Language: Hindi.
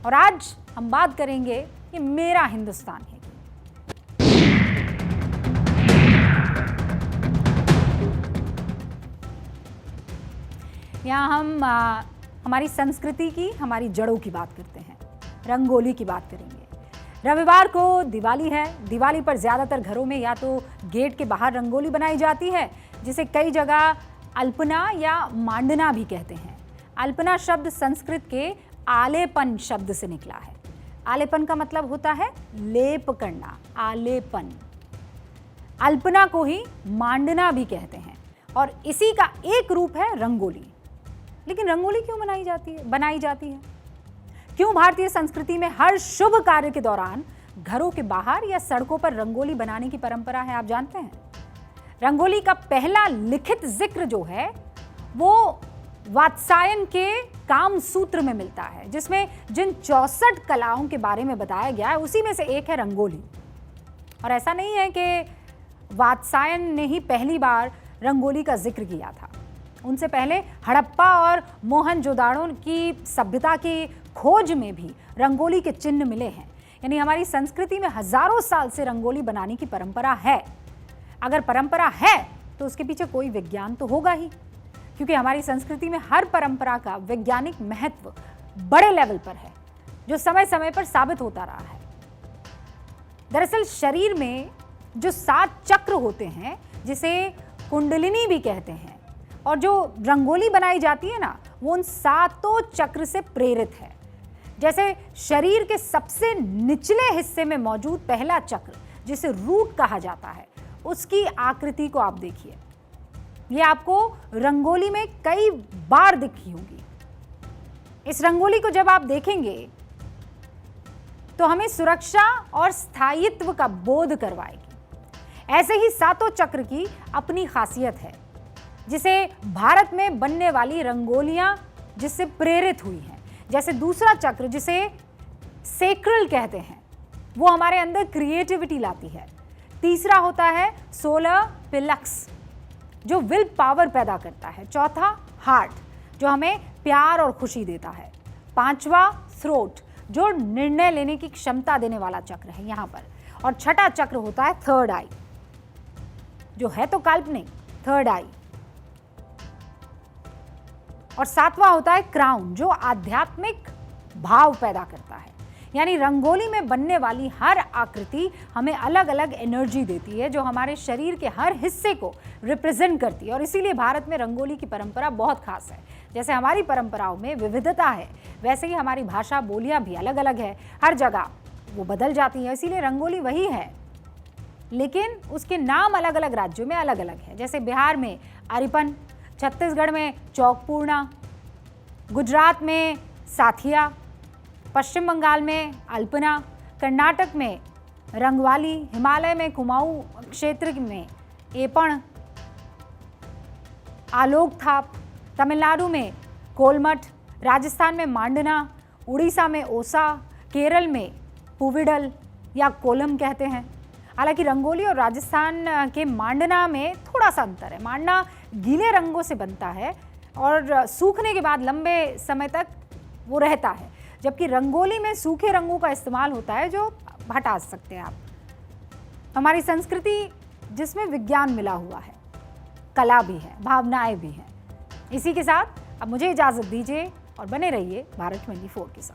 और आज हम बात करेंगे ये मेरा हिंदुस्तान है। यहाँ हम हमारी संस्कृति की, हमारी जड़ों की बात करते हैं। रंगोली की बात करेंगे। रविवार को दिवाली है। दिवाली पर ज़्यादातर घरों में या तो गेट के बाहर रंगोली बनाई जाती है, जिसे कई जगह अल्पना या मांडना भी कहते हैं। अल्पना शब्द संस्कृत के आलेपन शब्द से निकला है। आलेपन का मतलब होता है लेप करना, आलेपन। अल्पना को ही मांडना भी कहते हैं और इसी का एक रूप है रंगोली। लेकिन रंगोली क्यों बनाई जाती है? क्यों भारतीय संस्कृति में हर शुभ कार्य के दौरान घरों के बाहर या सड़कों पर रंगोली बनाने की परंपरा है, आप जानते हैं? रंगोली का पहला लिखित जिक्र जो है वो वात्सायन के काम सूत्र में मिलता है, जिसमें जिन 64 कलाओं के बारे में बताया गया है उसी में से एक है रंगोली। और ऐसा नहीं है कि वात्सायन ने ही पहली बार रंगोली का जिक्र किया था। उनसे पहले हड़प्पा और मोहनजोदाड़ो की सभ्यता की खोज में भी रंगोली के चिन्ह मिले हैं। यानी हमारी संस्कृति में हजारों साल से रंगोली बनाने की परंपरा है। अगर परंपरा है तो उसके पीछे कोई विज्ञान तो होगा ही, क्योंकि हमारी संस्कृति में हर परंपरा का वैज्ञानिक महत्व बड़े लेवल पर है, जो समय समय पर साबित होता रहा है। दरअसल शरीर में जो 7 चक्र होते हैं, जिसे कुंडलिनी भी कहते हैं, और जो रंगोली बनाई जाती है ना, वो उन 7 चक्र से प्रेरित है। जैसे शरीर के सबसे निचले हिस्से में मौजूद पहला चक्र, जिसे रूट कहा जाता है, उसकी आकृति को आप देखिए। ये आपको रंगोली में कई बार दिखी होगी। इस रंगोली को जब आप देखेंगे तो हमें सुरक्षा और स्थायित्व का बोध करवाएगी। ऐसे ही 7 चक्र की अपनी खासियत है, जिसे भारत में बनने वाली रंगोलियां जिससे प्रेरित हुई हैं। जैसे दूसरा चक्र, जिसे सेक्रल कहते हैं, वो हमारे अंदर क्रिएटिविटी लाती है। तीसरा होता है सोलर प्लक्स, जो विल पावर पैदा करता है। चौथा हार्ट, जो हमें प्यार और खुशी देता है। 5वां थ्रोट, जो निर्णय लेने की क्षमता देने वाला चक्र है यहाँ पर। और छठा चक्र होता है थर्ड आई, जो है तो काल्पनिक, थर्ड आई। और 7वां होता है क्राउन, जो आध्यात्मिक भाव पैदा करता है। यानी रंगोली में बनने वाली हर आकृति हमें अलग अलग एनर्जी देती है, जो हमारे शरीर के हर हिस्से को रिप्रेजेंट करती है। और इसीलिए भारत में रंगोली की परंपरा बहुत खास है। जैसे हमारी परंपराओं में विविधता है, वैसे ही हमारी भाषा बोलियां भी अलग अलग है। हर जगह वो बदल जाती है, इसीलिए रंगोली वही है, लेकिन उसके नाम अलग अलग राज्यों में अलग अलग है। जैसे बिहार में अरिपन, छत्तीसगढ़ में चौकपूर्णा, गुजरात में साथिया, पश्चिम बंगाल में अल्पना, कर्नाटक में रंगवाली, हिमालय में कुमाऊं क्षेत्र में एपण, आलोक थाप, तमिलनाडु में कोलमठ, राजस्थान में मांडना, उड़ीसा में ओसा, केरल में पुविडल या कोलम कहते हैं। हालांकि रंगोली और राजस्थान के मांडना में थोड़ा सा अंतर है। मांडना गीले रंगों से बनता है और सूखने के बाद लंबे समय तक वो रहता है, जबकि रंगोली में सूखे रंगों का इस्तेमाल होता है, जो हटा सकते हैं आप। हमारी संस्कृति जिसमें विज्ञान मिला हुआ है, कला भी है, भावनाएं भी हैं। इसी के साथ अब मुझे इजाज़त दीजिए और बने रहिए भारत 24 के साथ।